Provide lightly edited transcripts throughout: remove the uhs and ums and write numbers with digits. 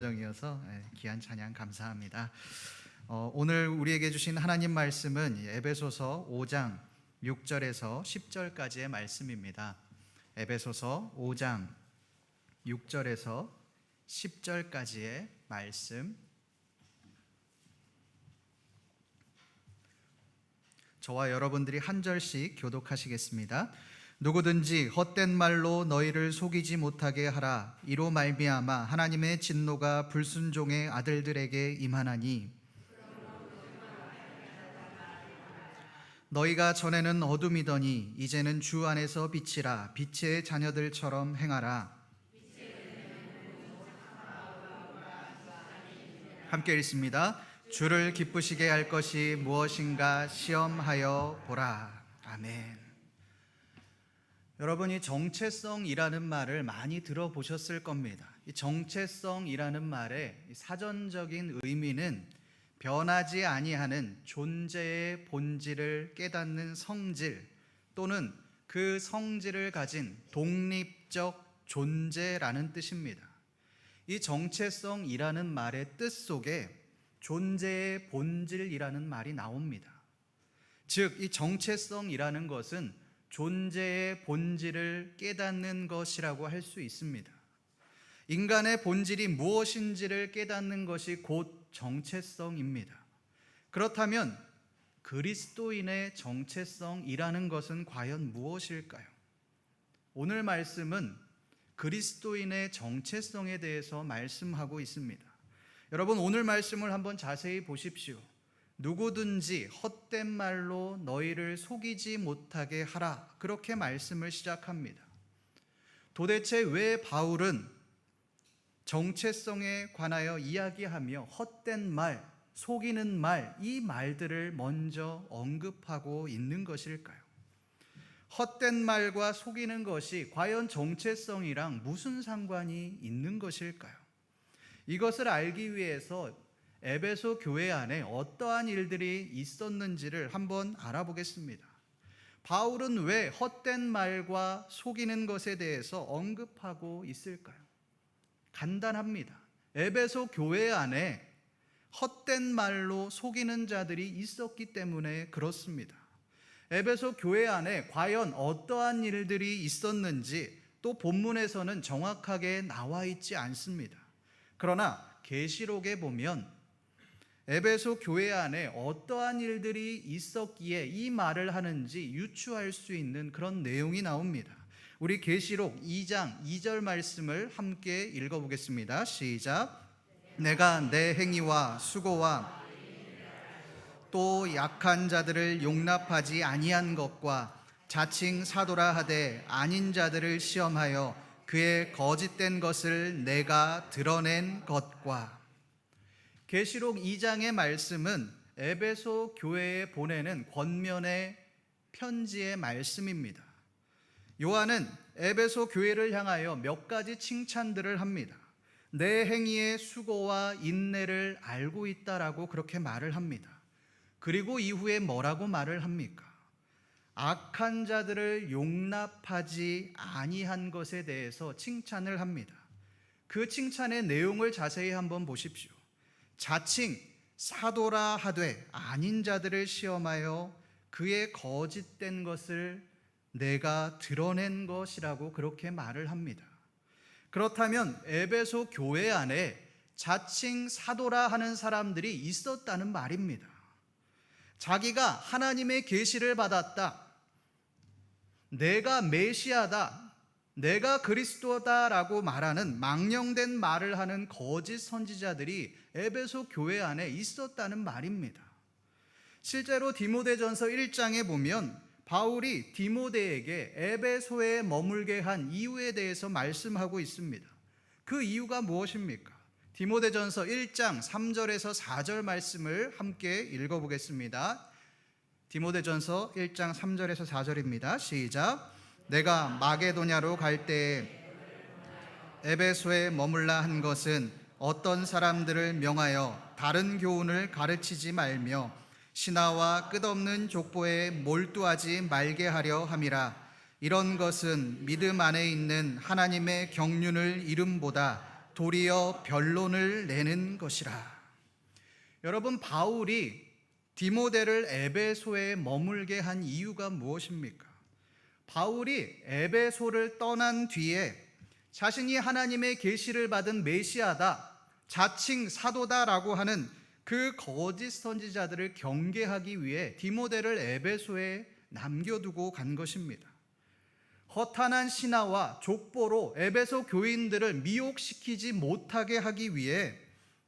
정이어서 귀한 찬양 감사합니다. 오늘 우리에게 주신 하나님 말씀은 에베소서 5장 6절에서 10절까지의 말씀입니다. 에베소서 5장 6절에서 10절까지의 말씀, 저와 여러분들이 한 절씩 교독하시겠습니다. 누구든지 헛된 말로 너희를 속이지 못하게 하라. 이로 말미암아 하나님의 진노가 불순종의 아들들에게 임하나니, 너희가 전에는 어둠이더니 이제는 주 안에서 빛이라. 빛의 자녀들처럼 행하라. 함께 읽습니다. 주를 기쁘시게 할 것이 무엇인가 시험하여 보라. 아멘. 여러분이 정체성이라는 말을 많이 들어보셨을 겁니다. 이 정체성이라는 말의 사전적인 의미는 변하지 아니하는 존재의 본질을 깨닫는 성질, 또는 그 성질을 가진 독립적 존재라는 뜻입니다. 이 정체성이라는 말의 뜻 속에 존재의 본질이라는 말이 나옵니다. 즉, 이 정체성이라는 것은 존재의 본질을 깨닫는 것이라고 할 수 있습니다. 인간의 본질이 무엇인지를 깨닫는 것이 곧 정체성입니다. 그렇다면 그리스도인의 정체성이라는 것은 과연 무엇일까요? 오늘 말씀은 그리스도인의 정체성에 대해서 말씀하고 있습니다. 여러분, 오늘 말씀을 한번 자세히 보십시오. 누구든지 헛된 말로 너희를 속이지 못하게 하라. 그렇게 말씀을 시작합니다. 도대체 왜 바울은 정체성에 관하여 이야기하며 헛된 말, 속이는 말, 이 말들을 먼저 언급하고 있는 것일까요? 헛된 말과 속이는 것이 과연 정체성이랑 무슨 상관이 있는 것일까요? 이것을 알기 위해서 에베소 교회 안에 어떠한 일들이 있었는지를 한번 알아보겠습니다. 바울은 왜 헛된 말과 속이는 것에 대해서 언급하고 있을까요? 간단합니다. 에베소 교회 안에 헛된 말로 속이는 자들이 있었기 때문에 그렇습니다. 에베소 교회 안에 과연 어떠한 일들이 있었는지 또 본문에서는 정확하게 나와 있지 않습니다. 그러나 계시록에 보면 에베소 교회 안에 어떠한 일들이 있었기에 이 말을 하는지 유추할 수 있는 그런 내용이 나옵니다. 우리 계시록 2장 2절 말씀을 함께 읽어보겠습니다. 시작. 내가 내 행위와 수고와 또 약한 자들을 용납하지 아니한 것과 자칭 사도라 하되 아닌 자들을 시험하여 그의 거짓된 것을 내가 드러낸 것과. 계시록 2장의 말씀은 에베소 교회에 보내는 권면의 편지의 말씀입니다. 요한은 에베소 교회를 향하여 몇 가지 칭찬들을 합니다. 내 행위의 수고와 인내를 알고 있다라고 그렇게 말을 합니다. 그리고 이후에 뭐라고 말을 합니까? 악한 자들을 용납하지 아니한 것에 대해서 칭찬을 합니다. 그 칭찬의 내용을 자세히 한번 보십시오. 자칭 사도라 하되 아닌 자들을 시험하여 그의 거짓된 것을 내가 드러낸 것이라고 그렇게 말을 합니다. 그렇다면 에베소 교회 안에 자칭 사도라 하는 사람들이 있었다는 말입니다. 자기가 하나님의 계시를 받았다, 내가 메시아다, 내가 그리스도다라고 말하는 망령된 말을 하는 거짓 선지자들이 에베소 교회 안에 있었다는 말입니다. 실제로 디모데전서 1장에 보면 바울이 디모데에게 에베소에 머물게 한 이유에 대해서 말씀하고 있습니다. 그 이유가 무엇입니까? 디모데전서 1장 3절에서 4절 말씀을 함께 읽어보겠습니다. 디모데전서 1장 3절에서 4절입니다. 시작. 내가 마게도냐로 갈 때에 에베소에 머물라 한 것은 어떤 사람들을 명하여 다른 교훈을 가르치지 말며 신하와 끝없는 족보에 몰두하지 말게 하려 함이라. 이런 것은 믿음 안에 있는 하나님의 경륜을 이름보다 도리어 변론을 내는 것이라. 여러분, 바울이 디모데를 에베소에 머물게 한 이유가 무엇입니까? 바울이 에베소를 떠난 뒤에 자신이 하나님의 계시를 받은 메시아다, 자칭 사도다라고 하는 그 거짓 선지자들을 경계하기 위해 디모데를 에베소에 남겨두고 간 것입니다. 허탄한 신화와 족보로 에베소 교인들을 미혹시키지 못하게 하기 위해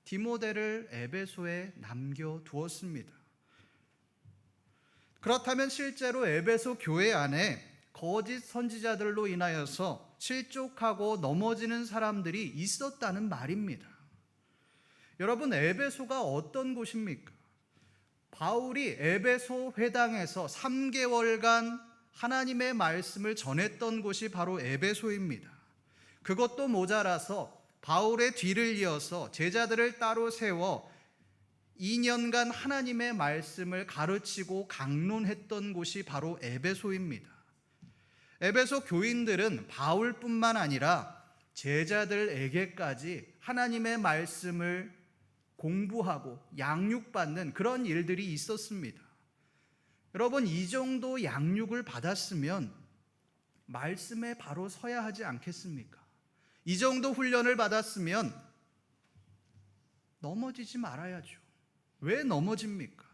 디모데를 에베소에 남겨두었습니다. 그렇다면 실제로 에베소 교회 안에 거짓 선지자들로 인하여서 실족하고 넘어지는 사람들이 있었다는 말입니다. 여러분, 에베소가 어떤 곳입니까? 바울이 에베소 회당에서 3개월간 하나님의 말씀을 전했던 곳이 바로 에베소입니다. 그것도 모자라서 바울의 뒤를 이어서 제자들을 따로 세워 2년간 하나님의 말씀을 가르치고 강론했던 곳이 바로 에베소입니다. 에베소 교인들은 바울뿐만 아니라 제자들에게까지 하나님의 말씀을 공부하고 양육받는 그런 일들이 있었습니다. 여러분, 이 정도 양육을 받았으면 말씀에 바로 서야 하지 않겠습니까? 이 정도 훈련을 받았으면 넘어지지 말아야죠. 왜 넘어집니까?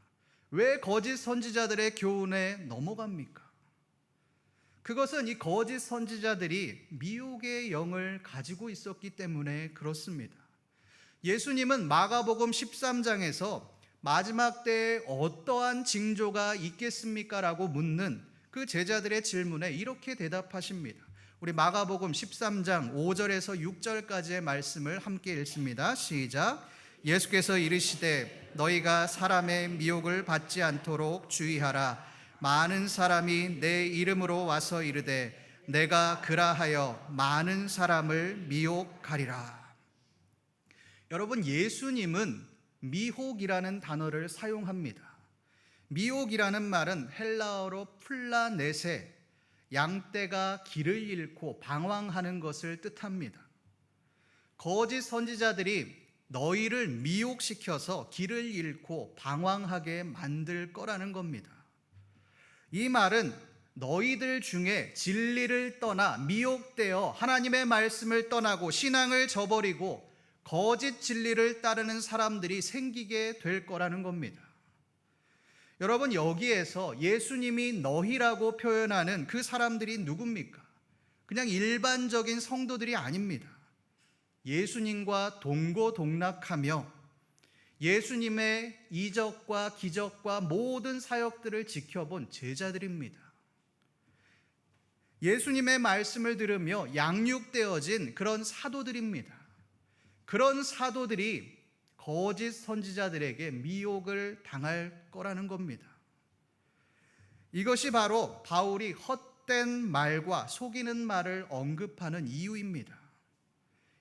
왜 거짓 선지자들의 교훈에 넘어갑니까? 그것은 이 거짓 선지자들이 미혹의 영을 가지고 있었기 때문에 그렇습니다. 예수님은 마가복음 13장에서 마지막 때에 어떠한 징조가 있겠습니까? 라고 묻는 그 제자들의 질문에 이렇게 대답하십니다. 우리 마가복음 13장 5절에서 6절까지의 말씀을 함께 읽습니다. 시작. 예수께서 이르시되 너희가 사람의 미혹을 받지 않도록 주의하라. 많은 사람이 내 이름으로 와서 이르되 내가 그라하여 많은 사람을 미혹하리라. 여러분, 예수님은 미혹이라는 단어를 사용합니다. 미혹이라는 말은 헬라어로 플라네세, 양떼가 길을 잃고 방황하는 것을 뜻합니다. 거짓 선지자들이 너희를 미혹시켜서 길을 잃고 방황하게 만들 거라는 겁니다. 이 말은 너희들 중에 진리를 떠나 미혹되어 하나님의 말씀을 떠나고 신앙을 저버리고 거짓 진리를 따르는 사람들이 생기게 될 거라는 겁니다. 여러분, 여기에서 예수님이 너희라고 표현하는 그 사람들이 누굽니까? 그냥 일반적인 성도들이 아닙니다. 예수님과 동고동락하며 예수님의 이적과 기적과 모든 사역들을 지켜본 제자들입니다. 예수님의 말씀을 들으며 양육되어진 그런 사도들입니다. 그런 사도들이 거짓 선지자들에게 미혹을 당할 거라는 겁니다. 이것이 바로 바울이 헛된 말과 속이는 말을 언급하는 이유입니다.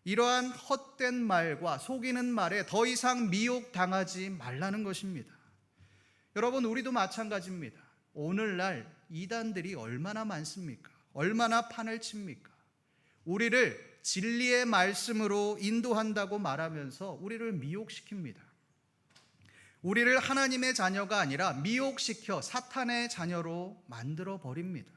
이러한 헛된 말과 속이는 말에 더 이상 미혹당하지 말라는 것입니다. 여러분, 우리도 마찬가지입니다. 오늘날 이단들이 얼마나 많습니까? 얼마나 판을 칩니까? 우리를 진리의 말씀으로 인도한다고 말하면서 우리를 미혹시킵니다. 우리를 하나님의 자녀가 아니라 미혹시켜 사탄의 자녀로 만들어 버립니다.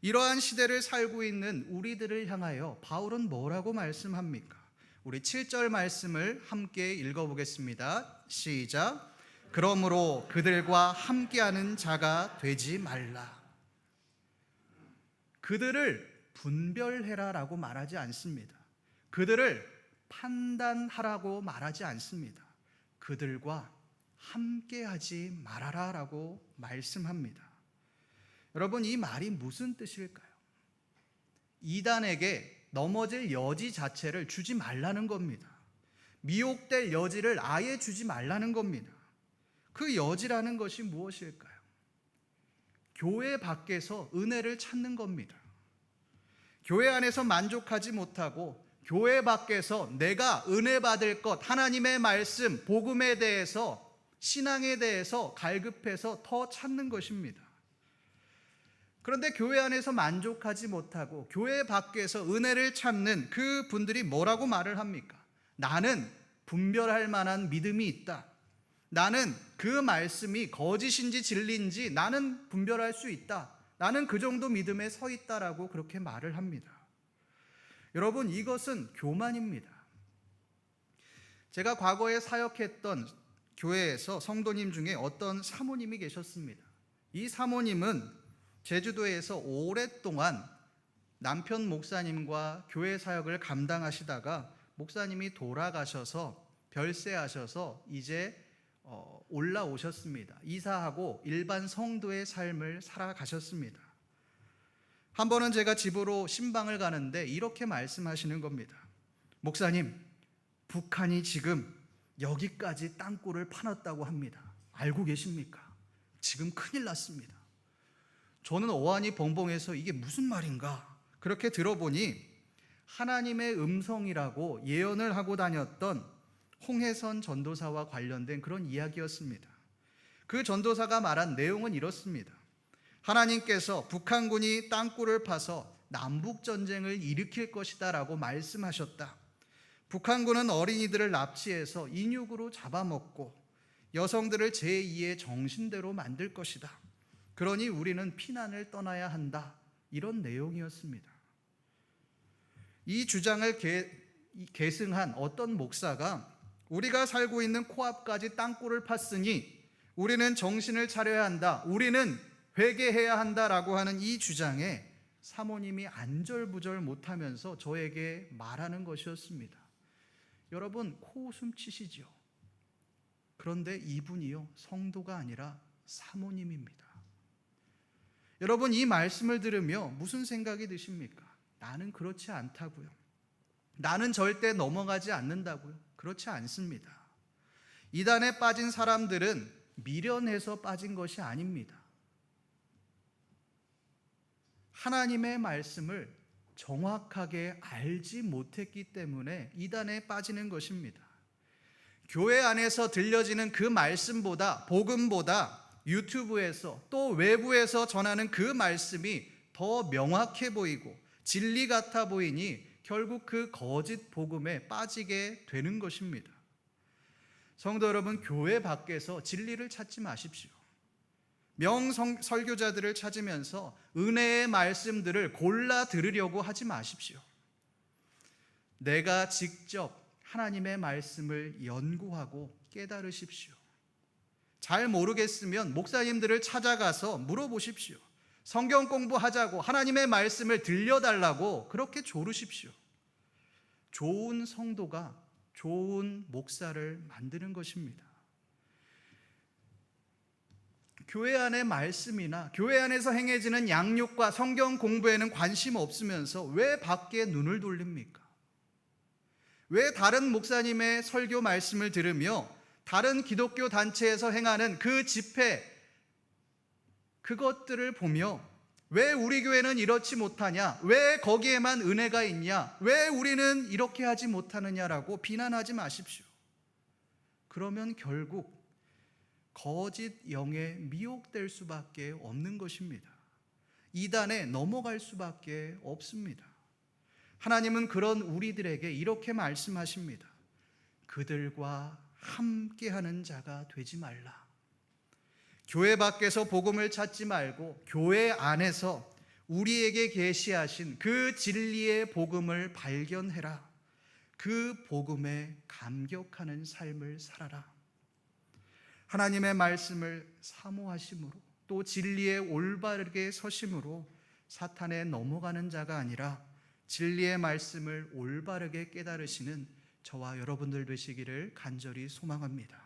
이러한 시대를 살고 있는 우리들을 향하여 바울은 뭐라고 말씀합니까? 우리 7절 말씀을 함께 읽어보겠습니다. 시작. 그러므로 그들과 함께하는 자가 되지 말라. 그들을 분별해라라고 말하지 않습니다. 그들을 판단하라고 말하지 않습니다. 그들과 함께하지 말아라라고 말씀합니다. 여러분, 이 말이 무슨 뜻일까요? 이단에게 넘어질 여지 자체를 주지 말라는 겁니다. 미혹될 여지를 아예 주지 말라는 겁니다. 그 여지라는 것이 무엇일까요? 교회 밖에서 은혜를 찾는 겁니다. 교회 안에서 만족하지 못하고 교회 밖에서 내가 은혜 받을 것, 하나님의 말씀, 복음에 대해서, 신앙에 대해서 갈급해서 더 찾는 것입니다. 그런데 교회 안에서 만족하지 못하고 교회 밖에서 은혜를 찾는 그 분들이 뭐라고 말을 합니까? 나는 분별할 만한 믿음이 있다. 나는 그 말씀이 거짓인지 진리인지 나는 분별할 수 있다. 나는 그 정도 믿음에 서 있다라고 그렇게 말을 합니다. 여러분, 이것은 교만입니다. 제가 과거에 사역했던 교회에서 성도님 중에 어떤 사모님이 계셨습니다. 이 사모님은 제주도에서 오랫동안 남편 목사님과 교회 사역을 감당하시다가 목사님이 돌아가셔서 별세하셔서 이제 올라오셨습니다. 이사하고 일반 성도의 삶을 살아가셨습니다. 한 번은 제가 집으로 신방을 가는데 이렇게 말씀하시는 겁니다. 목사님, 북한이 지금 여기까지 땅굴을 파놨다고 합니다. 알고 계십니까? 지금 큰일 났습니다. 저는 어안이 벙벙해서 이게 무슨 말인가? 그렇게 들어보니 하나님의 음성이라고 예언을 하고 다녔던 홍해선 전도사와 관련된 그런 이야기였습니다. 그 전도사가 말한 내용은 이렇습니다. 하나님께서 북한군이 땅굴을 파서 남북전쟁을 일으킬 것이다 라고 말씀하셨다. 북한군은 어린이들을 납치해서 인육으로 잡아먹고 여성들을 제2의 정신대로 만들 것이다. 그러니 우리는 피난을 떠나야 한다. 이런 내용이었습니다. 이 주장을 계승한 어떤 목사가 우리가 살고 있는 코앞까지 땅굴을 팠으니 우리는 정신을 차려야 한다. 우리는 회개해야 한다라고 하는 이 주장에 사모님이 안절부절 못하면서 저에게 말하는 것이었습니다. 여러분, 코웃음 치시죠? 그런데 이분이요, 성도가 아니라 사모님입니다. 여러분, 이 말씀을 들으며 무슨 생각이 드십니까? 나는 그렇지 않다고요. 나는 절대 넘어가지 않는다고요. 그렇지 않습니다. 이단에 빠진 사람들은 미련해서 빠진 것이 아닙니다. 하나님의 말씀을 정확하게 알지 못했기 때문에 이단에 빠지는 것입니다. 교회 안에서 들려지는 그 말씀보다, 복음보다 유튜브에서 또 외부에서 전하는 그 말씀이 더 명확해 보이고 진리 같아 보이니 결국 그 거짓 복음에 빠지게 되는 것입니다. 성도 여러분, 교회 밖에서 진리를 찾지 마십시오. 명설교자들을 찾으면서 은혜의 말씀들을 골라 들으려고 하지 마십시오. 내가 직접 하나님의 말씀을 연구하고 깨달으십시오. 잘 모르겠으면 목사님들을 찾아가서 물어보십시오. 성경 공부하자고 하나님의 말씀을 들려달라고 그렇게 조르십시오. 좋은 성도가 좋은 목사를 만드는 것입니다. 교회 안의 말씀이나 교회 안에서 행해지는 양육과 성경 공부에는 관심 없으면서 왜 밖에 눈을 돌립니까? 왜 다른 목사님의 설교 말씀을 들으며 다른 기독교 단체에서 행하는 그 집회, 그것들을 보며 왜 우리 교회는 이렇지 못하냐? 왜 거기에만 은혜가 있냐? 왜 우리는 이렇게 하지 못하느냐라고 비난하지 마십시오. 그러면 결국 거짓 영에 미혹될 수밖에 없는 것입니다. 이단에 넘어갈 수밖에 없습니다. 하나님은 그런 우리들에게 이렇게 말씀하십니다. 그들과 함께하는 자가 되지 말라. 교회 밖에서 복음을 찾지 말고 교회 안에서 우리에게 계시하신 그 진리의 복음을 발견해라. 그 복음에 감격하는 삶을 살아라. 하나님의 말씀을 사모하심으로 또 진리에 올바르게 서심으로 사탄에 넘어가는 자가 아니라 진리의 말씀을 올바르게 깨달으시는 저와 여러분들 되시기를 간절히 소망합니다.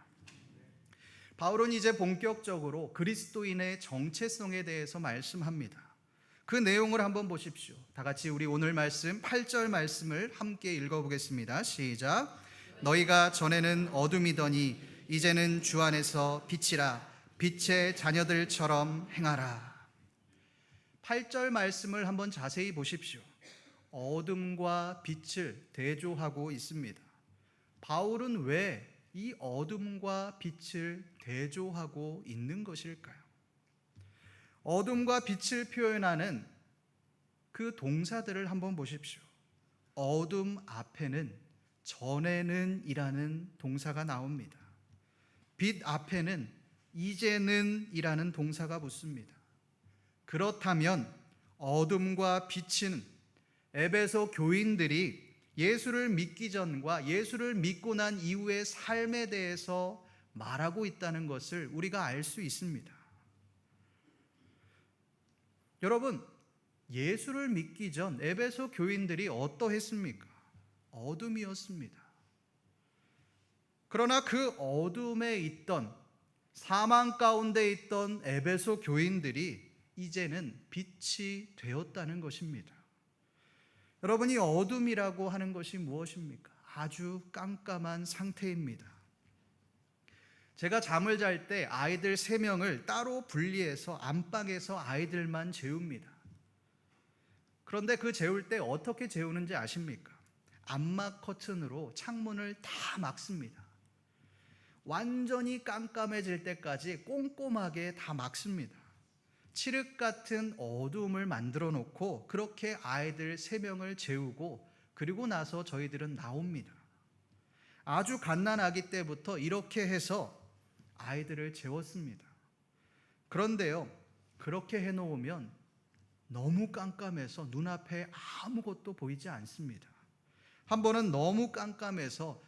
바울은 이제 본격적으로 그리스도인의 정체성에 대해서 말씀합니다. 그 내용을 한번 보십시오. 다 같이 우리 오늘 말씀 8절 말씀을 함께 읽어보겠습니다. 시작. 너희가 전에는 어둠이더니 이제는 주 안에서 빛이라. 빛의 자녀들처럼 행하라. 8절 말씀을 한번 자세히 보십시오. 어둠과 빛을 대조하고 있습니다. 바울은 왜 이 어둠과 빛을 대조하고 있는 것일까요? 어둠과 빛을 표현하는 그 동사들을 한번 보십시오. 어둠 앞에는 전에는 이라는 동사가 나옵니다. 빛 앞에는 이제는 이라는 동사가 붙습니다. 그렇다면 어둠과 빛은 에베소 교인들이 예수를 믿기 전과 예수를 믿고 난 이후의 삶에 대해서 말하고 있다는 것을 우리가 알 수 있습니다. 여러분, 예수를 믿기 전 에베소 교인들이 어떠했습니까? 어둠이었습니다. 그러나 그 어둠에 있던, 사망 가운데 있던 에베소 교인들이 이제는 빛이 되었다는 것입니다. 여러분, 이 어둠이라고 하는 것이 무엇입니까? 아주 깜깜한 상태입니다. 제가 잠을 잘 때 아이들 3명을 따로 분리해서 안방에서 아이들만 재웁니다. 그런데 그 재울 때 어떻게 재우는지 아십니까? 암막 커튼으로 창문을 다 막습니다. 완전히 깜깜해질 때까지 꼼꼼하게 다 막습니다. 칠흑 같은 어두움을 만들어 놓고 그렇게 아이들 3명을 재우고 그리고 나서 저희들은 나옵니다. 아주 갓난아기 때부터 이렇게 해서 아이들을 재웠습니다. 그런데요, 그렇게 해놓으면 너무 깜깜해서 눈앞에 아무것도 보이지 않습니다. 한 번은 너무 깜깜해서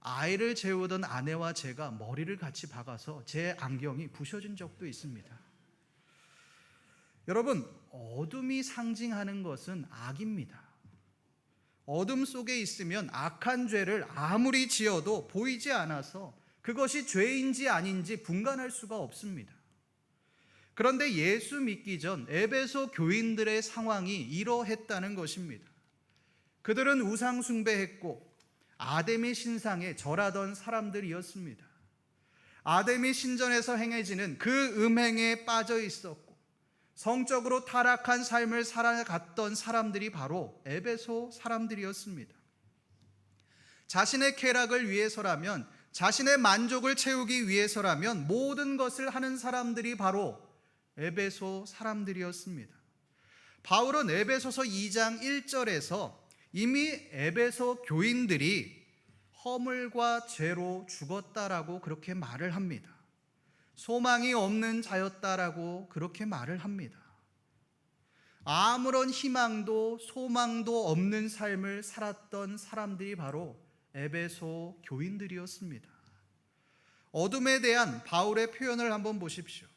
아이를 재우던 아내와 제가 머리를 같이 박아서 제 안경이 부셔진 적도 있습니다. 여러분, 어둠이 상징하는 것은 악입니다. 어둠 속에 있으면 악한 죄를 아무리 지어도 보이지 않아서 그것이 죄인지 아닌지 분간할 수가 없습니다. 그런데 예수 믿기 전 에베소 교인들의 상황이 이러했다는 것입니다. 그들은 우상 숭배했고 아데미 신상에 절하던 사람들이었습니다. 아데미 신전에서 행해지는 그 음행에 빠져 있었고 성적으로 타락한 삶을 살아갔던 사람들이 바로 에베소 사람들이었습니다. 자신의 쾌락을 위해서라면, 자신의 만족을 채우기 위해서라면 모든 것을 하는 사람들이 바로 에베소 사람들이었습니다. 바울은 에베소서 2장 1절에서 이미 에베소 교인들이 허물과 죄로 죽었다라고 그렇게 말을 합니다. 소망이 없는 자였다라고 그렇게 말을 합니다. 아무런 희망도 소망도 없는 삶을 살았던 사람들이 바로 에베소 교인들이었습니다. 어둠에 대한 바울의 표현을 한번 보십시오.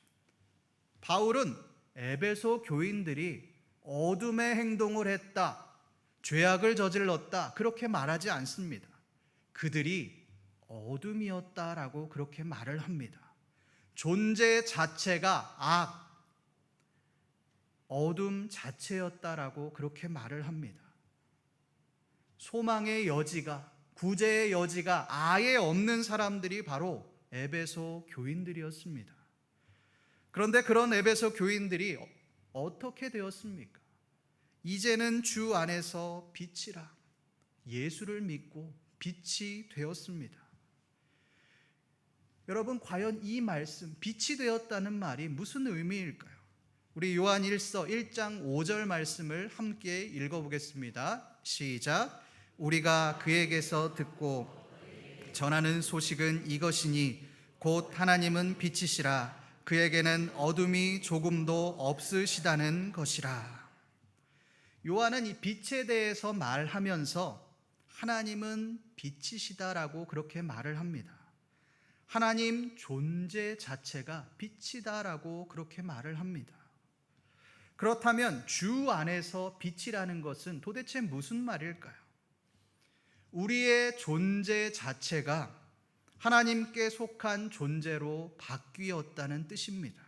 바울은 에베소 교인들이 어둠의 행동을 했다, 죄악을 저질렀다 그렇게 말하지 않습니다. 그들이 어둠이었다라고 그렇게 말을 합니다. 존재 자체가 악, 어둠 자체였다라고 그렇게 말을 합니다. 소망의 여지가, 구제의 여지가 아예 없는 사람들이 바로 에베소 교인들이었습니다. 그런데 그런 에베소 교인들이 어떻게 되었습니까? 이제는 주 안에서 빛이라, 예수를 믿고 빛이 되었습니다. 여러분, 과연 이 말씀, 빛이 되었다는 말이 무슨 의미일까요? 우리 요한 1서 1장 5절 말씀을 함께 읽어보겠습니다. 시작. 우리가 그에게서 듣고 전하는 소식은 이것이니 곧 하나님은 빛이시라, 그에게는 어둠이 조금도 없으시다는 것이라. 요한은 이 빛에 대해서 말하면서 하나님은 빛이시다라고 그렇게 말을 합니다. 하나님 존재 자체가 빛이다라고 그렇게 말을 합니다. 그렇다면 주 안에서 빛이라는 것은 도대체 무슨 말일까요? 우리의 존재 자체가 하나님께 속한 존재로 바뀌었다는 뜻입니다.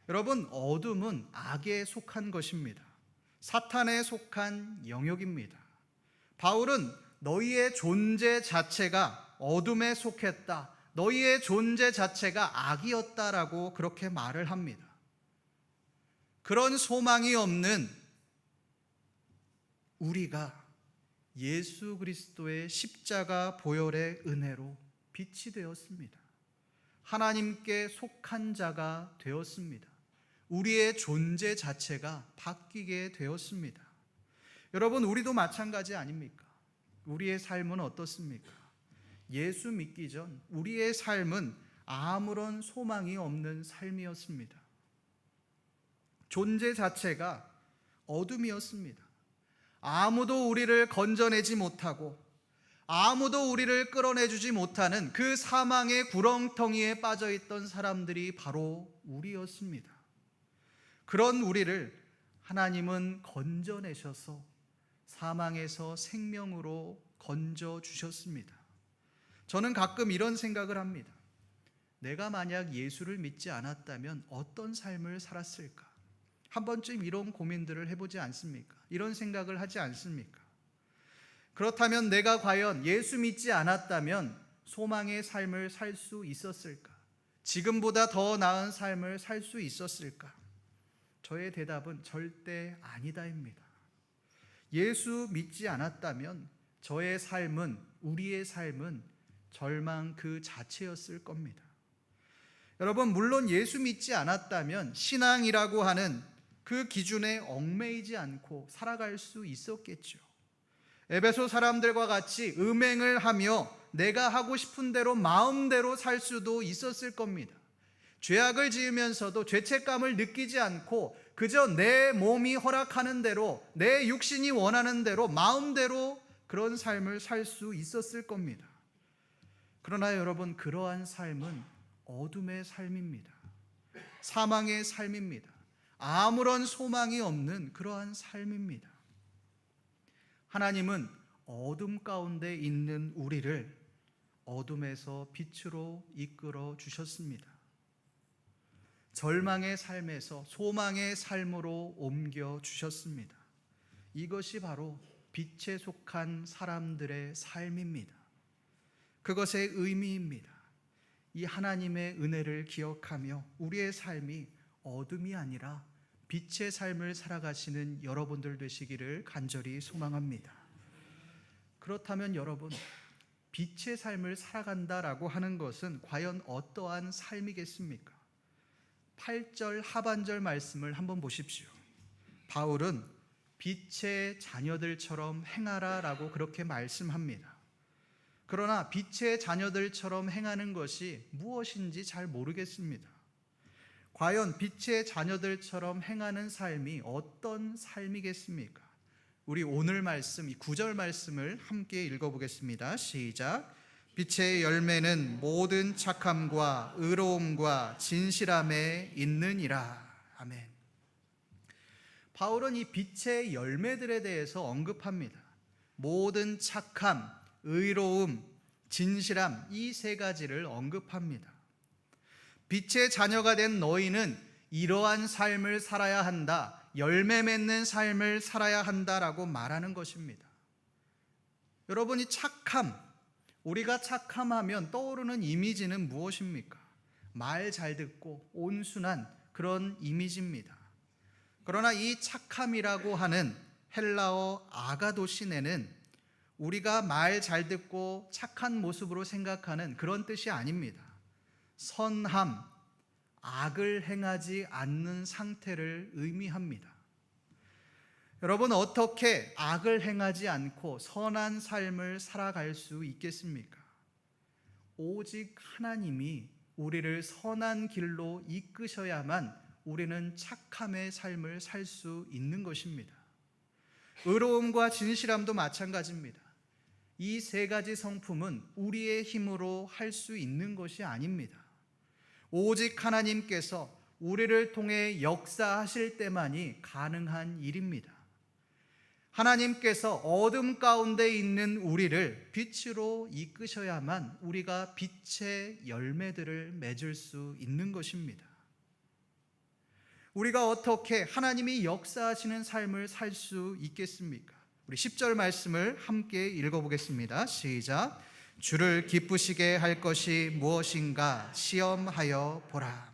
여러분, 어둠은 악에 속한 것입니다. 사탄에 속한 영역입니다. 바울은 너희의 존재 자체가 어둠에 속했다, 너희의 존재 자체가 악이었다라고 그렇게 말을 합니다. 그런 소망이 없는 우리가 예수 그리스도의 십자가 보혈의 은혜로 빛이 되었습니다. 하나님께 속한 자가 되었습니다. 우리의 존재 자체가 바뀌게 되었습니다. 여러분, 우리도 마찬가지 아닙니까? 우리의 삶은 어떻습니까? 예수 믿기 전 우리의 삶은 아무런 소망이 없는 삶이었습니다. 존재 자체가 어둠이었습니다. 아무도 우리를 건져내지 못하고 아무도 우리를 끌어내주지 못하는 그 사망의 구렁텅이에 빠져있던 사람들이 바로 우리였습니다. 그런 우리를 하나님은 건져내셔서 사망에서 생명으로 건져주셨습니다. 저는 가끔 이런 생각을 합니다. 내가 만약 예수를 믿지 않았다면 어떤 삶을 살았을까? 한 번쯤 이런 고민들을 해보지 않습니까? 이런 생각을 하지 않습니까? 그렇다면 내가 과연 예수 믿지 않았다면 소망의 삶을 살 수 있었을까? 지금보다 더 나은 삶을 살 수 있었을까? 저의 대답은 절대 아니다입니다. 예수 믿지 않았다면 저의 삶은, 우리의 삶은 절망 그 자체였을 겁니다. 여러분, 물론 예수 믿지 않았다면 신앙이라고 하는 그 기준에 얽매이지 않고 살아갈 수 있었겠죠. 에베소 사람들과 같이 음행을 하며 내가 하고 싶은 대로 마음대로 살 수도 있었을 겁니다. 죄악을 지으면서도 죄책감을 느끼지 않고 그저 내 몸이 허락하는 대로, 내 육신이 원하는 대로 마음대로 그런 삶을 살 수 있었을 겁니다. 그러나 여러분, 그러한 삶은 어둠의 삶입니다. 사망의 삶입니다. 아무런 소망이 없는 그러한 삶입니다. 하나님은 어둠 가운데 있는 우리를 어둠에서 빛으로 이끌어 주셨습니다. 절망의 삶에서 소망의 삶으로 옮겨 주셨습니다. 이것이 바로 빛에 속한 사람들의 삶입니다. 그것의 의미입니다. 이 하나님의 은혜를 기억하며 우리의 삶이 어둠이 아니라 빛의 삶을 살아가시는 여러분들 되시기를 간절히 소망합니다. 그렇다면 여러분, 빛의 삶을 살아간다라고 하는 것은 과연 어떠한 삶이겠습니까? 8절 하반절 말씀을 한번 보십시오. 바울은 빛의 자녀들처럼 행하라라고 그렇게 말씀합니다. 그러나 빛의 자녀들처럼 행하는 것이 무엇인지 잘 모르겠습니다. 과연 빛의 자녀들처럼 행하는 삶이 어떤 삶이겠습니까? 우리 오늘 말씀, 이 9절 말씀을 함께 읽어보겠습니다. 시작. 빛의 열매는 모든 착함과 의로움과 진실함에 있느니라. 아멘. 바울은 이 빛의 열매들에 대해서 언급합니다. 모든 착함, 의로움, 진실함, 이 세 가지를 언급합니다. 빛의 자녀가 된 너희는 이러한 삶을 살아야 한다, 열매 맺는 삶을 살아야 한다라고 말하는 것입니다. 여러분이 착함, 우리가 착함하면 떠오르는 이미지는 무엇입니까? 말 잘 듣고 온순한 그런 이미지입니다. 그러나 이 착함이라고 하는 헬라어 아가도시네는 우리가 말 잘 듣고 착한 모습으로 생각하는 그런 뜻이 아닙니다. 선함, 악을 행하지 않는 상태를 의미합니다. 여러분, 어떻게 악을 행하지 않고 선한 삶을 살아갈 수 있겠습니까? 오직 하나님이 우리를 선한 길로 이끄셔야만 우리는 착함의 삶을 살 수 있는 것입니다. 의로움과 진실함도 마찬가지입니다. 이 세 가지 성품은 우리의 힘으로 할 수 있는 것이 아닙니다. 오직 하나님께서 우리를 통해 역사하실 때만이 가능한 일입니다. 하나님께서 어둠 가운데 있는 우리를 빛으로 이끄셔야만 우리가 빛의 열매들을 맺을 수 있는 것입니다. 우리가 어떻게 하나님이 역사하시는 삶을 살 수 있겠습니까? 우리 10절 말씀을 함께 읽어보겠습니다. 시작. 주를 기쁘시게 할 것이 무엇인가 시험하여 보라.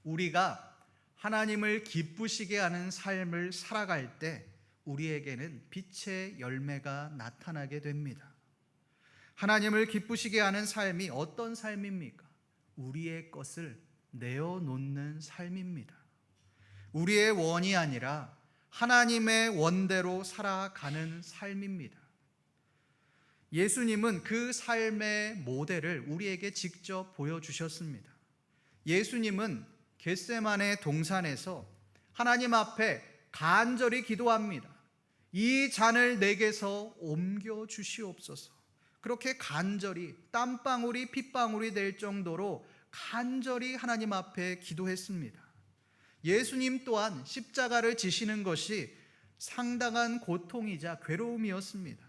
우리가 하나님을 기쁘시게 하는 삶을 살아갈 때 우리에게는 빛의 열매가 나타나게 됩니다. 하나님을 기쁘시게 하는 삶이 어떤 삶입니까? 우리의 것을 내어놓는 삶입니다. 우리의 원이 아니라 하나님의 원대로 살아가는 삶입니다. 예수님은 그 삶의 모델을 우리에게 직접 보여주셨습니다. 예수님은 겟세마네 동산에서 하나님 앞에 간절히 기도합니다. 이 잔을 내게서 옮겨 주시옵소서. 그렇게 간절히 땀방울이 핏방울이 될 정도로 간절히 하나님 앞에 기도했습니다. 예수님 또한 십자가를 지시는 것이 상당한 고통이자 괴로움이었습니다.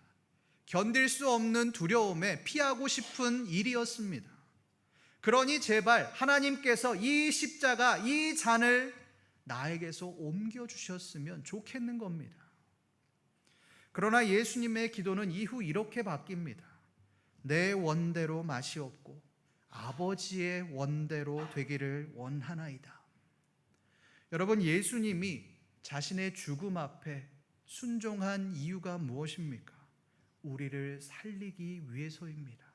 견딜 수 없는 두려움에 피하고 싶은 일이었습니다. 그러니 제발 하나님께서 이 십자가, 이 잔을 나에게서 옮겨주셨으면 좋겠는 겁니다. 그러나 예수님의 기도는 이후 이렇게 바뀝니다. 내 원대로 마시옵고 아버지의 원대로 되기를 원하나이다. 여러분, 예수님이 자신의 죽음 앞에 순종한 이유가 무엇입니까? 우리를 살리기 위해서입니다.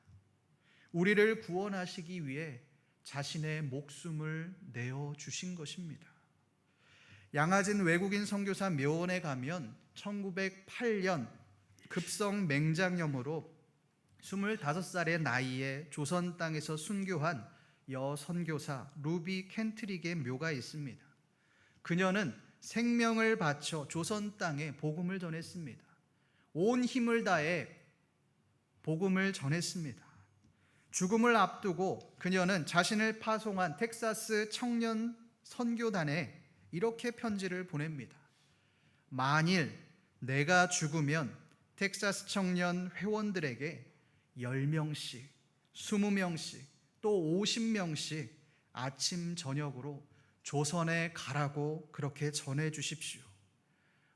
우리를 구원하시기 위해 자신의 목숨을 내어주신 것입니다. 양하진 외국인 선교사 묘원에 가면 1908년 급성 맹장염으로 25살의 나이에 조선 땅에서 순교한 여선교사 루비 켄트릭의 묘가 있습니다. 그녀는 생명을 바쳐 조선 땅에 복음을 전했습니다. 온 힘을 다해 복음을 전했습니다. 죽음을 앞두고 그녀는 자신을 파송한 텍사스 청년 선교단에 이렇게 편지를 보냅니다. 만일 내가 죽으면 텍사스 청년 회원들에게 10명씩, 20명씩, 또 50명씩 아침 저녁으로 조선에 가라고 그렇게 전해 주십시오.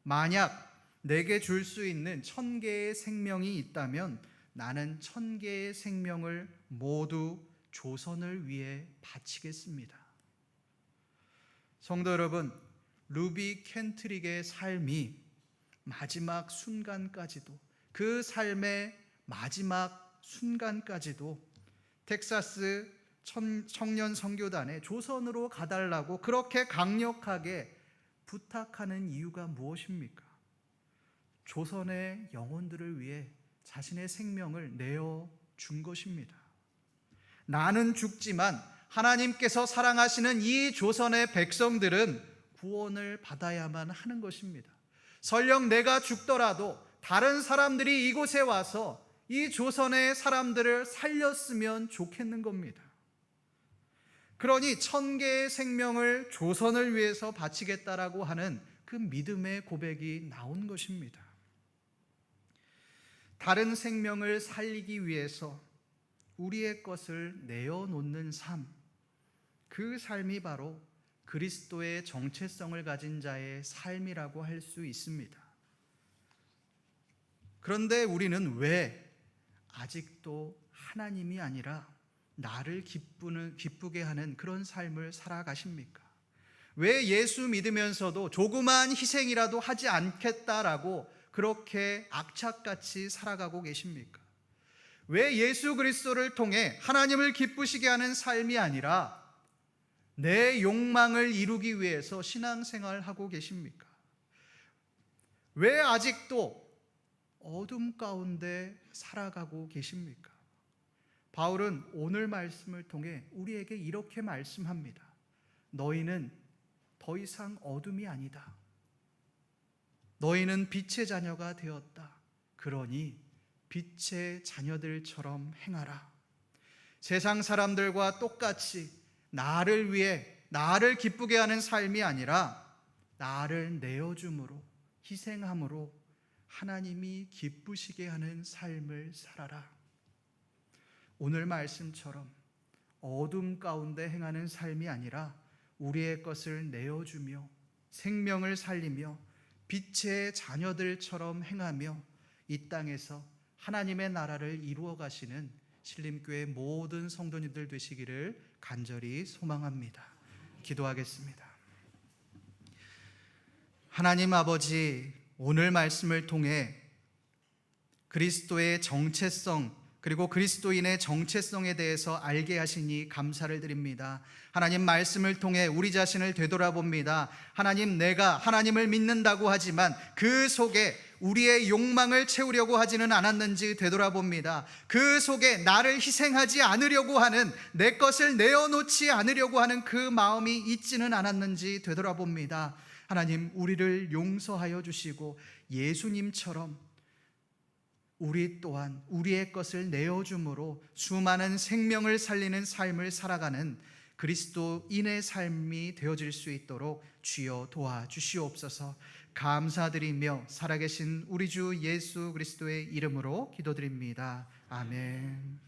만약 내게 줄 수 있는 1000개의 생명이 있다면 나는 1000개의 생명을 모두 조선을 위해 바치겠습니다. 성도 여러분, 루비 켄트릭의 삶이 마지막 순간까지도, 그 삶의 마지막 순간까지도 텍사스 청년 선교단에 조선으로 가달라고 그렇게 강력하게 부탁하는 이유가 무엇입니까? 조선의 영혼들을 위해 자신의 생명을 내어준 것입니다. 나는 죽지만 하나님께서 사랑하시는 이 조선의 백성들은 구원을 받아야만 하는 것입니다. 설령 내가 죽더라도 다른 사람들이 이곳에 와서 이 조선의 사람들을 살렸으면 좋겠는 겁니다. 그러니 1000개의 생명을 조선을 위해서 바치겠다라고 하는 그 믿음의 고백이 나온 것입니다. 다른 생명을 살리기 위해서 우리의 것을 내어놓는 삶, 그 삶이 바로 그리스도의 정체성을 가진 자의 삶이라고 할 수 있습니다. 그런데 우리는 왜 아직도 하나님이 아니라 나를 기쁘게 하는 그런 삶을 살아가십니까? 왜 예수 믿으면서도 조그만 희생이라도 하지 않겠다라고 그렇게 악착같이 살아가고 계십니까? 왜 예수 그리스도를 통해 하나님을 기쁘시게 하는 삶이 아니라 내 욕망을 이루기 위해서 신앙생활을 하고 계십니까? 왜 아직도 어둠 가운데 살아가고 계십니까? 바울은 오늘 말씀을 통해 우리에게 이렇게 말씀합니다. 너희는 더 이상 어둠이 아니다. 너희는 빛의 자녀가 되었다. 그러니 빛의 자녀들처럼 행하라. 세상 사람들과 똑같이 나를 위해 나를 기쁘게 하는 삶이 아니라 나를 내어줌으로, 희생함으로 하나님이 기쁘시게 하는 삶을 살아라. 오늘 말씀처럼 어둠 가운데 행하는 삶이 아니라 우리의 것을 내어주며 생명을 살리며 빛의 자녀들처럼 행하며 이 땅에서 하나님의 나라를 이루어 가시는 신림교회 모든 성도님들 되시기를 간절히 소망합니다. 기도하겠습니다. 하나님 아버지, 오늘 말씀을 통해 그리스도의 정체성, 그리고 그리스도인의 정체성에 대해서 알게 하시니 감사를 드립니다. 하나님 말씀을 통해 우리 자신을 되돌아봅니다. 하나님, 내가 하나님을 믿는다고 하지만 그 속에 우리의 욕망을 채우려고 하지는 않았는지 되돌아봅니다. 그 속에 나를 희생하지 않으려고 하는, 내 것을 내어놓지 않으려고 하는 그 마음이 있지는 않았는지 되돌아봅니다. 하나님, 우리를 용서하여 주시고 예수님처럼 우리 또한 우리의 것을 내어줌으로 수많은 생명을 살리는 삶을 살아가는 그리스도인의 삶이 되어질 수 있도록 주여 도와주시옵소서. 감사드리며 살아계신 우리 주 예수 그리스도의 이름으로 기도드립니다. 아멘.